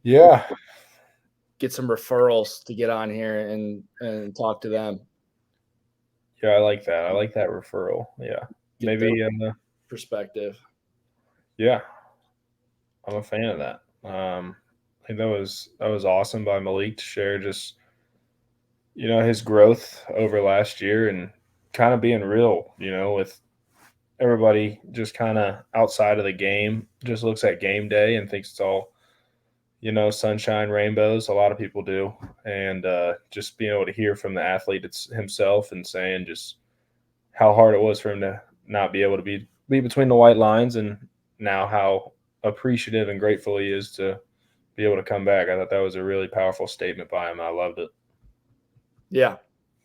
Yeah. Get some referrals to get on here and talk to them. Yeah, I like that. I like that referral. Yeah. Maybe perspective. Yeah. I'm a fan of that. I think that was awesome by Malik to share just his growth over last year and kind of being real, with everybody just kind of outside of the game, just looks at game day and thinks it's all, sunshine, rainbows. A lot of people do. And just being able to hear from the athlete himself and saying just how hard it was for him to not be able to be between the white lines, and now how appreciative and grateful he is to be able to come back. I thought that was a really powerful statement by him. I loved it. Yeah.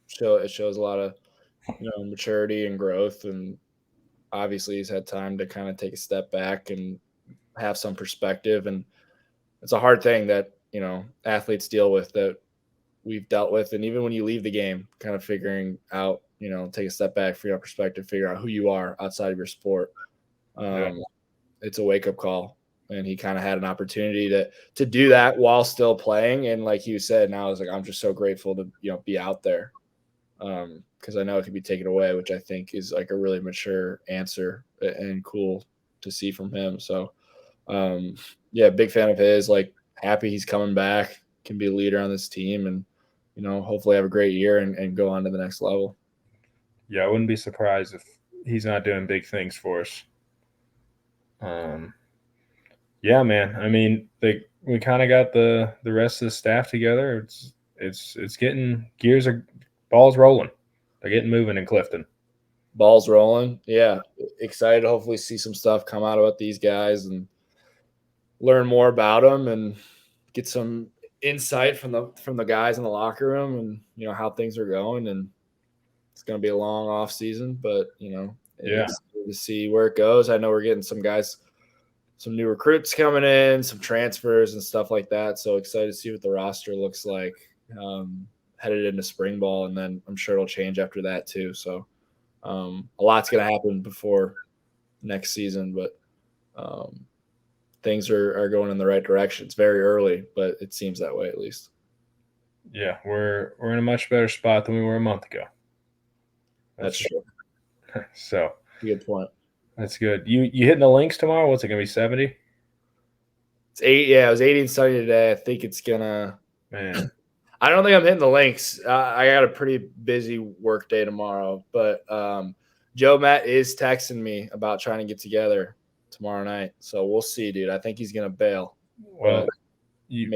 So it shows a lot of, maturity and growth. And obviously he's had time to kind of take a step back and have some perspective. And it's a hard thing that, athletes deal with, that we've dealt with. And even when you leave the game, kind of figuring out, take a step back, figure out perspective, figure out who you are outside of your sport. It's a wake up call. And he kind of had an opportunity to do that while still playing. And like you said, now it's like, I'm just so grateful to, be out there. Because I know it could be taken away, which I think is like a really mature answer and cool to see from him. So, big fan of his, like happy he's coming back, can be a leader on this team, and, hopefully have a great year and go on to the next level. Yeah, I wouldn't be surprised if he's not doing big things for us. Yeah, man. I mean, we kind of got the rest of the staff together. It's getting balls rolling. They're getting moving in Clifton. Balls rolling. Yeah. Excited to hopefully see some stuff come out about these guys and learn more about them and get some insight from the guys in the locker room and, how things are going. And it's going to be a long off season, but, it's good to see where it goes. I know we're getting some guys, some new recruits coming in, some transfers and stuff like that. So excited to see what the roster looks like headed into spring ball. And then I'm sure it'll change after that too. So a lot's going to happen before next season, but things are going in the right direction. It's very early, but it seems that way at least. Yeah, we're in a much better spot than we were a month ago. That's true. So good point. That's good. You hitting the links tomorrow? What's it gonna be? 70? It's 8. Yeah, it was 80 and sunny today. I think it's gonna. Man, I don't think I'm hitting the links. I got a pretty busy work day tomorrow, but Joe Matt is texting me about trying to get together tomorrow night. So we'll see, dude. I think he's gonna bail. Well, you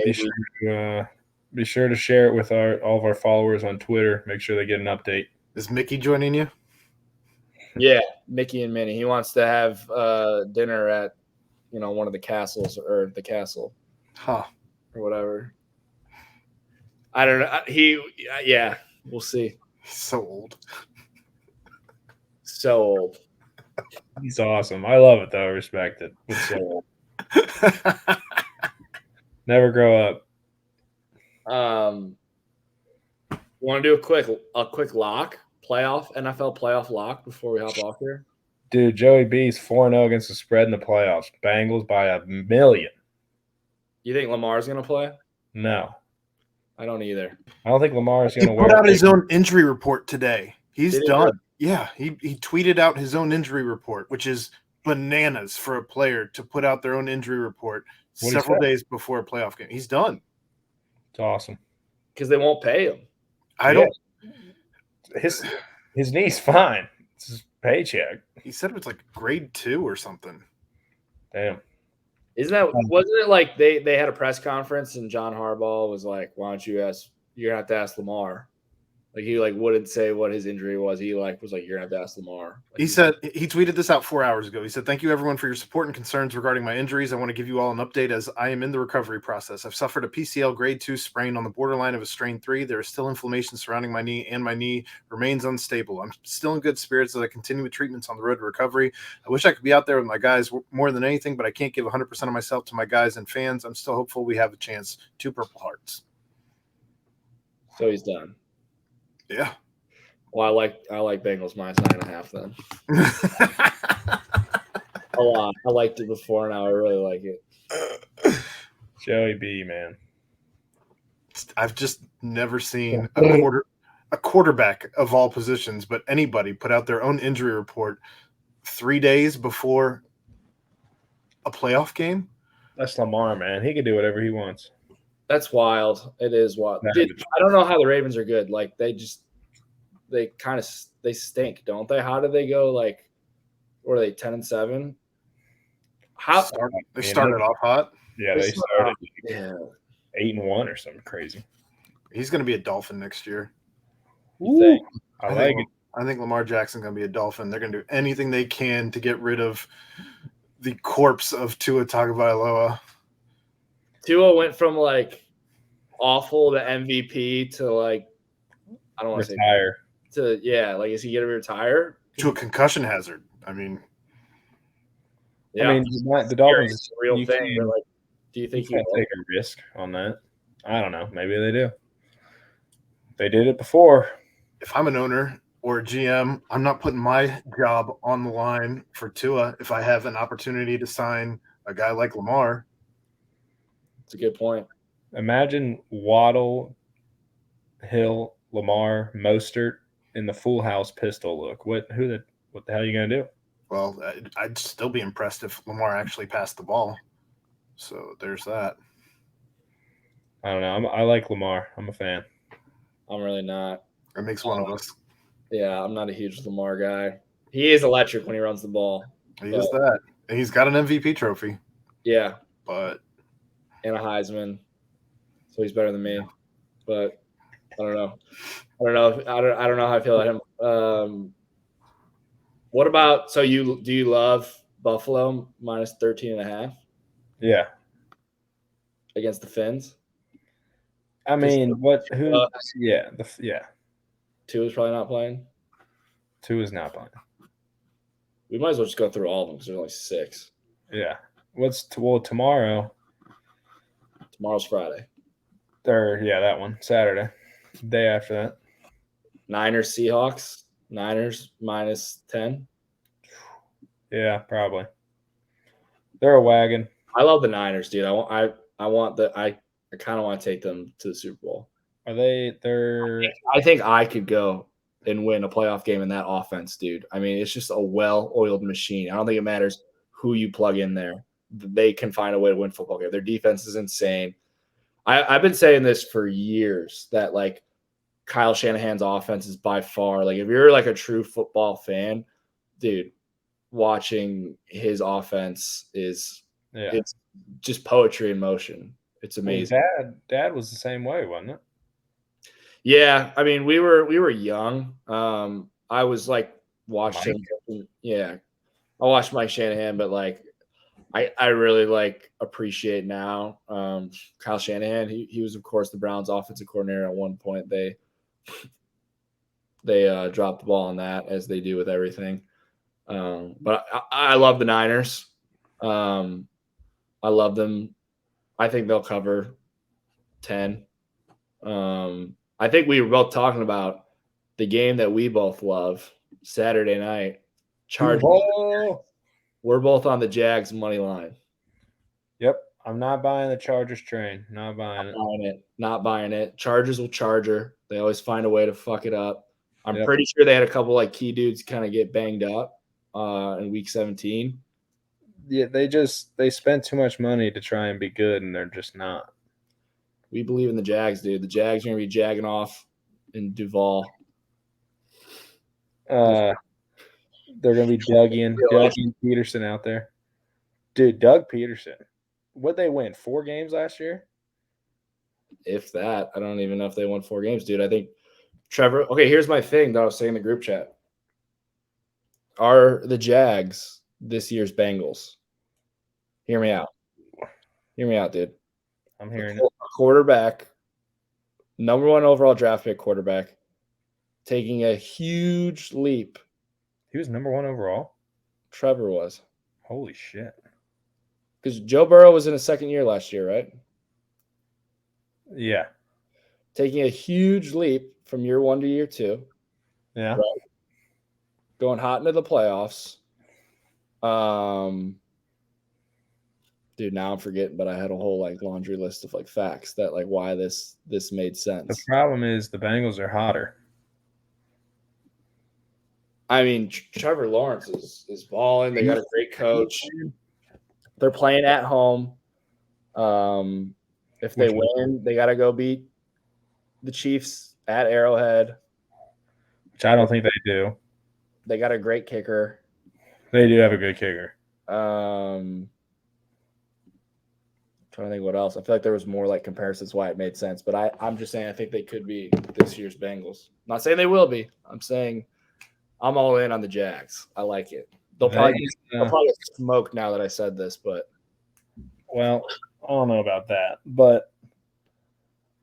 be sure to share it with all of our followers on Twitter. Make sure they get an update. Is Mickey joining you? Yeah, Mickey and Minnie. He wants to have dinner at, one of the castles or the castle, or whatever. I don't know. We'll see. He's so old. So old. He's awesome. I love it though. I respect it. He's so old. Never grow up. Want to do a quick lock? NFL playoff lock before we hop off here? Dude, Joey B's 4-0 against the spread in the playoffs. Bengals by 1 million. You think Lamar's going to play? No. I don't either. I don't think Lamar's going to wear. He put out his own injury report today. He's done. Yeah, he tweeted out his own injury report, which is bananas for a player to put out their own injury report several days before a playoff game. He's done. It's awesome. Because they won't pay him. I don't. His knee's fine. It's his paycheck. He said it was like grade 2 or something. Damn. Wasn't it like they had a press conference and John Harbaugh was like, why don't you ask, you're going to have to ask Lamar. Like he wouldn't say what his injury was. He was like, you're going to have to ask Lamar. He said, he tweeted this out 4 hours ago. He said, thank you everyone for your support and concerns regarding my injuries. I want to give you all an update as I am in the recovery process. I've suffered a PCL grade 2 sprain on the borderline of a strain 3. There is still inflammation surrounding my knee and my knee remains unstable. I'm still in good spirits as I continue with treatments on the road to recovery. I wish I could be out there with my guys more than anything, but I can't give 100% of myself to my guys and fans. I'm still hopeful we have a chance. 2 Purple Hearts. So he's done. Yeah. Well, I like Bengals minus 9.5 then. A lot. I liked it before, now I really like it. Joey B, man. I've just never seen a quarterback of all positions, but anybody put out their own injury report 3 days before a playoff game. That's Lamar, man. He can do whatever he wants. That's wild. It is wild. Dude, I don't know how the Ravens are good. Like they stink, don't they? How did they go? Like, were they 10-7? They started off hot. Yeah, they started 8-1 or something crazy. He's going to be a Dolphin next year. I like it. I think Lamar Jackson's going to be a Dolphin. They're going to do anything they can to get rid of the corpse of Tua Tagovailoa. Tua went from like awful to MVP to like, I don't want to say retire. Is he going to retire? To a concussion hazard. I mean, the Dolphins is a real thing. Like, Do you think You he can't will? take a risk on that. I don't know. Maybe they do. They did it before. If I'm an owner or a GM, I'm not putting my job on the line for Tua if I have an opportunity to sign a guy like Lamar. It's a good point. Imagine Waddle, Hill, Lamar, Mostert in the full house pistol look. What the hell are you gonna do? Well, I'd still be impressed if Lamar actually passed the ball. So there's that. I don't know. I like Lamar. I'm a fan. I'm really not. It makes one of us. Yeah, I'm not a huge Lamar guy. He is electric when he runs the ball. He is that. And he's got an MVP trophy. Yeah, But and a Heisman, so he's better than me. But I don't know. I don't know how I feel about him. What about do you love Buffalo minus 13.5 Yeah. against the Finns? I mean, yeah. Two is probably not playing. 2 is not playing. We might as well just go through all of them because there's only 6. Yeah. Tomorrow. Tomorrow's Friday. That one. Saturday. Day after that. Niners, Seahawks. Niners minus 10. Yeah, probably. They're a wagon. I love the Niners, dude. I kind of want to take them to the Super Bowl. Are they? I think I could go and win a playoff game in that offense, dude. I mean, it's just a well-oiled machine. I don't think it matters who you plug in there. They can find a way to win football game. Their defense is insane. I've been saying this for years that like Kyle Shanahan's offense is by far like if you're like a true football fan, dude, watching his offense it's just poetry in motion. It's amazing. Dad was the same way, wasn't it? Yeah, I mean, we were young. I was like watching. Yeah, I watched Mike Shanahan, but like I really like appreciate now Kyle Shanahan. He was of course the Browns offensive coordinator at one point. They dropped the ball on that as they do with everything. But I love the Niners. I love them. I think they'll cover 10. I think we were both talking about the game that we both love Saturday night. Chargers. We're both on the Jags money line. Yep. I'm not buying the Chargers train. Not buying it. Not buying it. Chargers will charger. They always find a way to fuck it up. I'm pretty sure they had a couple like key dudes kind of get banged up in week 17. Yeah, they spent too much money to try and be good, and they're just not. We believe in the Jags, dude. The Jags are going to be jagging off in Duval. They're going to be Dougie Peterson out there. Dude, Doug Peterson. What'd they win? 4 games last year? If that. I don't even know if they won 4 games, dude. I think Trevor. Okay, here's my thing that I was saying in the group chat. Are the Jags this year's Bengals? Hear me out. Hear me out, dude. I'm hearing it. Quarterback, number 1 overall draft pick quarterback, taking a huge leap. He was number 1 overall? Trevor was. Holy shit. Because Joe Burrow was in his second year last year, right? Yeah. Taking a huge leap from year 1 to year 2. Yeah. Right? Going hot into the playoffs. Dude, now I'm forgetting, but I had a whole like laundry list of like facts that like why this made sense. The problem is the Bengals are hotter. I mean, Trevor Lawrence is balling. They got a great coach. They're playing at home. If they win, they got to go beat the Chiefs at Arrowhead. Which I don't think they do. They got a great kicker. They do have a good kicker. Trying to think what else. I feel like there was more like comparisons why it made sense, but I'm just saying I think they could be this year's Bengals. I'm not saying they will be. I'm saying I'm all in on the Jags. I like it. They'll probably smoke now that I said this, but well, I don't know about that, but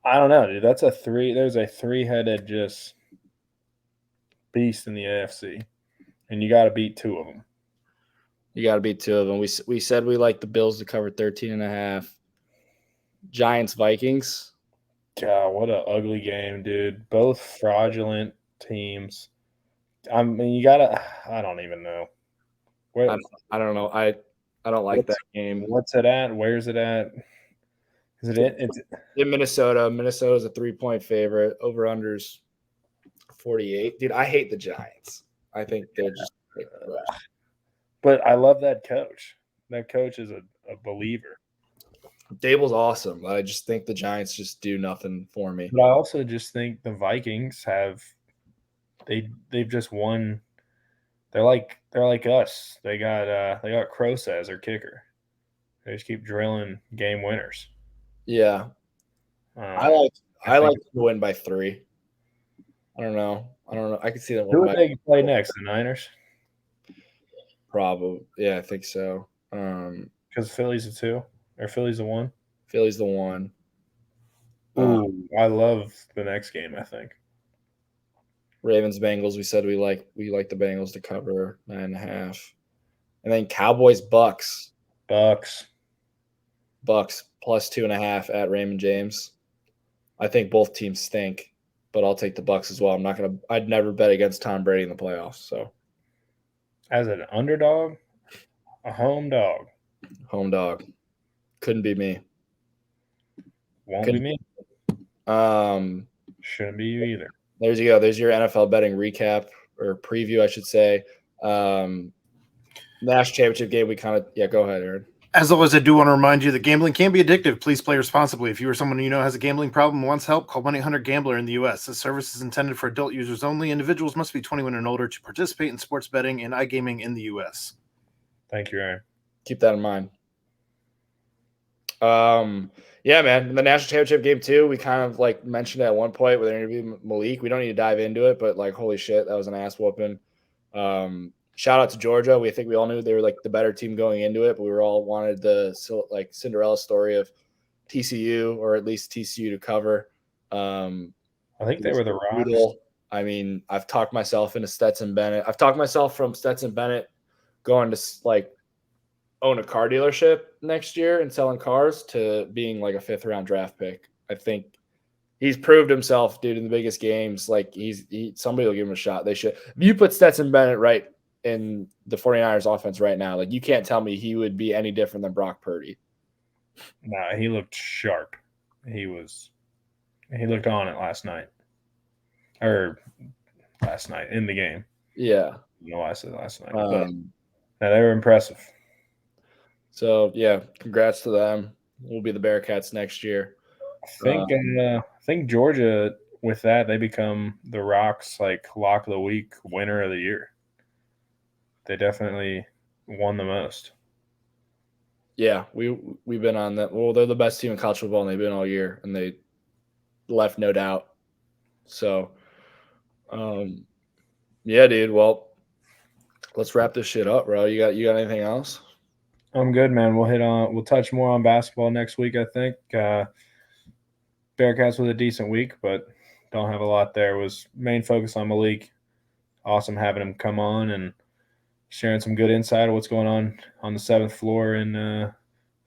I don't know, dude. There's a 3-headed just beast in the AFC, and you got to beat 2 of them. You got to beat 2 of them. We said we like the Bills to cover 13.5. Giants Vikings. God, what an ugly game, dude. Both fraudulent teams. I mean, you gotta. I don't even know. Where, I don't know. I don't like that game. What's it at? Where's it at? Is it in? It's in Minnesota. Minnesota's a 3-point favorite. Over unders 48. Dude, I hate the Giants. I think they're just. But I love that coach. That coach is a believer. Dable's awesome. I just think the Giants just do nothing for me. But I also just think the Vikings have they've just won. They're like us. They got Krosa as their kicker. They just keep drilling game winners. Yeah. I like to win by 3. I don't know. I can see them. Who would they play next? The Niners? Probably. Yeah, I think so. Because Philly's a 2 or Philly's a 1. Philly's the 1. Ooh, I love the next game. I think Ravens Bengals. We said we like the Bengals to cover 9.5, and then Cowboys Bucks. Bucks plus 2.5 at Raymond James. I think both teams stink, but I'll take the Bucks as well. I'd never bet against Tom Brady in the playoffs. So, as an underdog, a home dog, couldn't be me. Won't be me. Shouldn't be you either. There's you go. There's your NFL betting recap or preview, I should say. National championship game. We kind of go ahead, Aaron. As always, I do want to remind you that gambling can be addictive. Please play responsibly. If you or someone you know has a gambling problem and wants help, call 1-800-GAMBLER in the U.S. This service is intended for adult users only. Individuals must be 21 and older to participate in sports betting and iGaming in the U.S. Thank you, Aaron. Keep that in mind. Yeah, man. In the national championship game too, we kind of like mentioned at one point with interviewing Malik. We don't need to dive into it, but like, holy shit, that was an ass whooping. Shout out to Georgia. We think we all knew they were like the better team going into it, but we were all wanted the like Cinderella story of TCU, or at least TCU to cover. I think they were the Rocks. Brutal. I mean, I've talked myself into Stetson Bennett. I've talked myself from Stetson Bennett going to like own a car dealership next year and selling cars to being like a 5th round draft pick. I think he's proved himself, dude, in the biggest games. Like somebody will give him a shot. They should. If you put Stetson Bennett right in the 49ers offense right now, like you can't tell me he would be any different than Brock Purdy. Nah, he looked sharp. He looked on it last night in the game. Yeah. No, I said last night. But they were impressive. So yeah, congrats to them. We'll be the Bearcats next year. I think Georgia, with that, they become the Rocks like lock of the week, winner of the year. They definitely won the most. Yeah, we've been on that. Well, they're the best team in college football, and they've been all year, and they left no doubt. So, yeah, dude. Well, let's wrap this shit up, bro. You got anything else? I'm good, man. We'll touch more on basketball next week, I think. Bearcats with a decent week, but don't have a lot there. Was main focus on Malik. Awesome having him come on and sharing some good insight of what's going on the 7th floor in the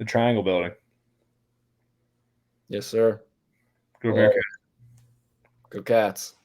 Triangle building. Yes, sir. Go Bearcats. Go Cats.